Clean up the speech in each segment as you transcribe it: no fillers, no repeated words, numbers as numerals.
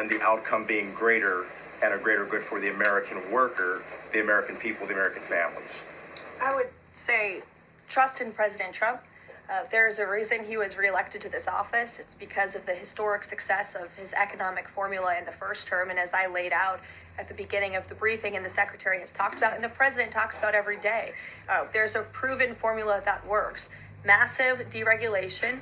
and the outcome being greater and a greater good for the American worker, the American people, the American families? I would say trust in President Trump. There's a reason he was reelected to this office. It's because of the historic success of his economic formula in the first term. And as I laid out at the beginning of the briefing, and the secretary has talked about, and the president talks about every day, there's a proven formula that works. Massive deregulation,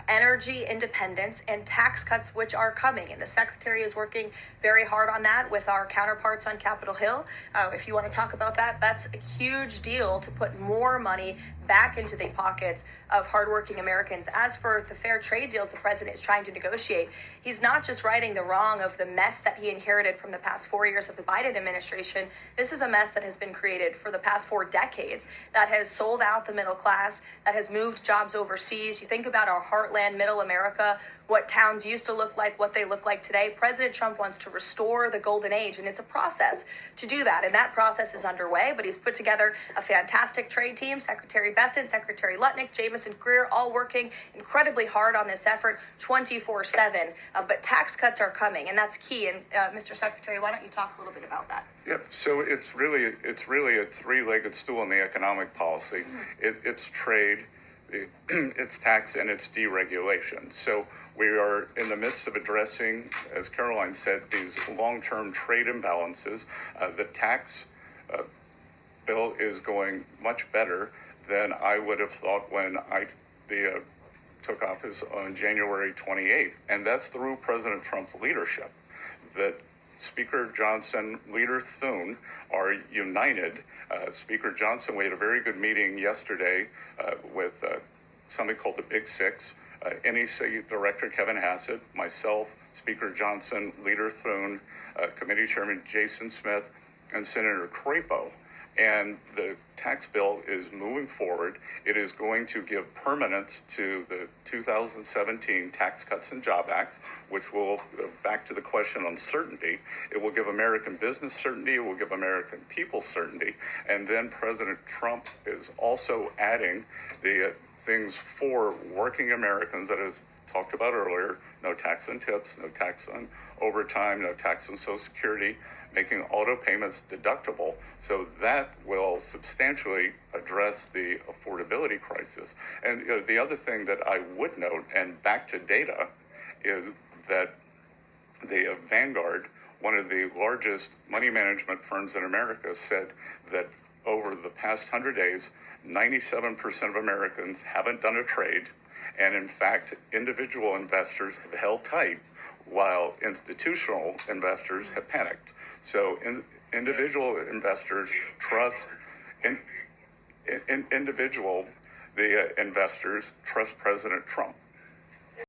energy independence, and tax cuts, which are coming. And the secretary is working very hard on that with our counterparts on Capitol Hill. If you want to talk about that, that's a huge deal to put more money back into the pockets of hardworking Americans. As for the fair trade deals the president is trying to negotiate, he's not just righting the wrong of the mess that he inherited from the past 4 years of the Biden administration. This is a mess that has been created for the past 4 decades that has sold out the middle class, that has moved jobs overseas. You think about our heartland, middle America, what towns used to look like, what they look like today. President Trump wants to restore the golden age, and it's a process to do that. And that process is underway, but he's put together a fantastic trade team. Secretary Bessent, Secretary Lutnick, Jamieson Greer, all working incredibly hard on this effort 24/7. But tax cuts are coming, and that's key. And Mr. Secretary, why don't you talk a little bit about that? Yep. So it's really a three-legged stool in the economic policy. It's trade, it's tax, and it's deregulation. So we are in the midst of addressing, as Caroline said, these long-term trade imbalances. The tax bill is going much better than I would have thought when I took office on January 28th. And that's through President Trump's leadership. That Speaker Johnson, Leader Thune are united. Speaker Johnson, we had a very good meeting yesterday with somebody called the Big Six, NEC Director Kevin Hassett, myself, Speaker Johnson, Leader Thune, Committee Chairman Jason Smith, and Senator Crapo. And the tax bill is moving forward. It is going to give permanence to the 2017 Tax Cuts and Job Act, which will, back to the question on certainty, it will give American business certainty, it will give American people certainty. And then President Trump is also adding the things for working Americans that is talked about earlier: no tax on tips, no tax on overtime, no tax on Social Security, making auto payments deductible. So that will substantially address the affordability crisis. And the other thing that I would note, and back to data, is that the Vanguard, one of the largest money management firms in America, said that over the past 100 days, 97% of Americans haven't done a trade. And in fact, individual investors have held tight while institutional investors have panicked. So individual investors trust, the investors trust President Trump.